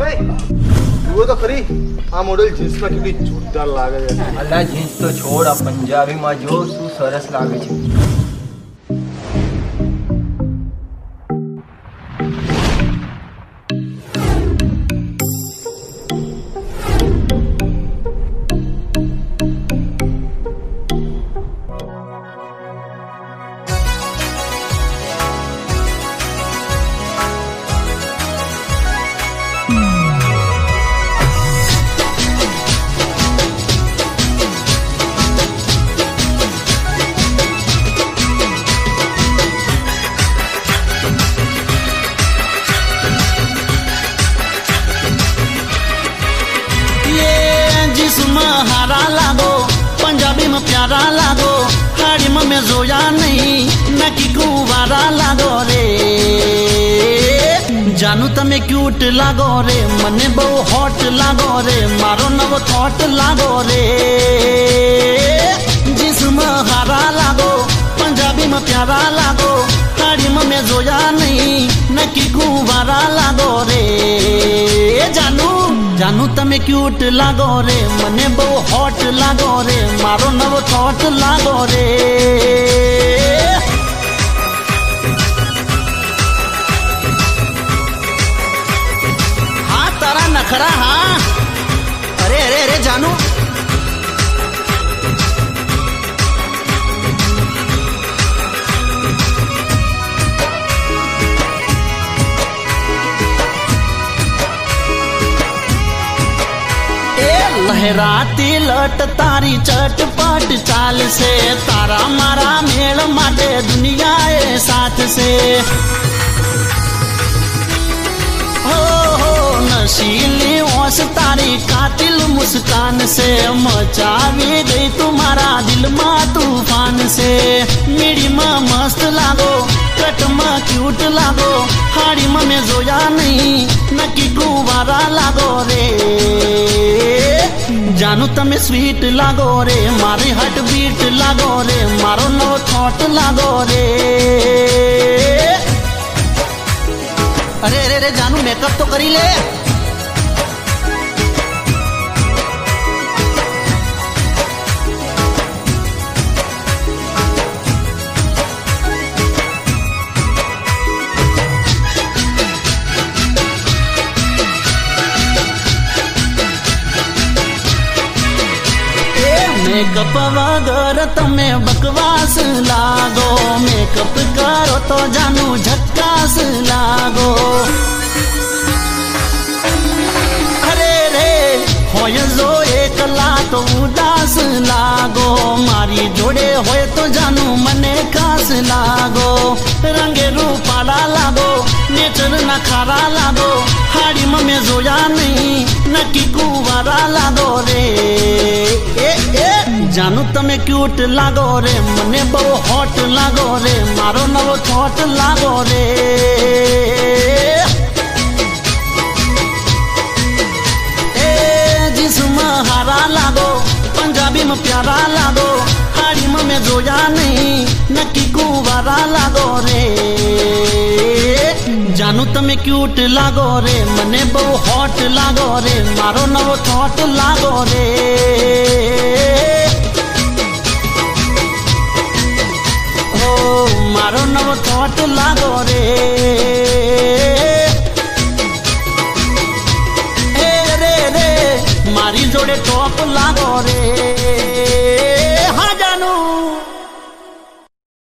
જુઓ તો ખરી આ મોડેલ જીન્સમાં કેટલી જોરદાર લાગે છે. અલ્લા જીન્સ તો છોડ, આ પંજાબીમાં જો શું સરસ લાગે છે. हारा लागो पंजाबी में प्यारा लागो हाड़ी में मैं जोया नहीं नकी कुवारा लागो रे जानू तमे क्यूट लागो रे मने बहु हॉट लागो रे मारो नव थॉट लागो रे जिसमें हारा लागो पंजाबी में प्यारा लागो हाड़ी में मैं जोया नहीं नकी कुवारा लागो रे जानू जानू तमे क्यूट लागो रे मने बहु हॉट लागो रे मारो नव थॉट लागो रे. हाँ तारा नखरा हाँ. अरे अरे अरे जानू लहराती लट तारी चटपट चाल से तारा मारा मेल माटे दुनिया साथ से हो नशीली ओस तारी कातिल मुस्कान से मचावी गई तुम्हारा दिल मा तूफान से मेरी माँ मस्त लागो कट माँ क्यूट लागो हाड़ी माँ में जोया नहीं नकी कुवारा लागो रे जानू तमे स्वीट लागो रे मारी हार्ट बीट लागो रे मारो नो थॉट लागो रे. अरे अरे अरे जानू मेकअप तो करी ले. मेकअप वगर तमे बकवास लागो मेकअप करो तो जानू झक्कास लागो. अरे रे होय जो एकला तो उदास लागो मारी जोड़े होय तो जानू मने खास लागो रंगे रूपाला लागो नेचर नखारा लागो हाड़ी में जोया नहीं नकी कुवारा लागो रे जानू तमे क्यूट लागो रे मने बहु हॉट लागो रे मारो नवो थॉट लागो रे. जिसमें हारा लागो पंजाबी में प्यारा लागो हाड़ी में जोया नहीं नकी कुवारा लागो रे जानू तमे क्यूट लागो रे मने बहु हॉट लागो रे मारो नवो थॉट लागो रे. मारो नवो थॉट लागो रे रे रे मारी जोड़े टॉप लागो रे.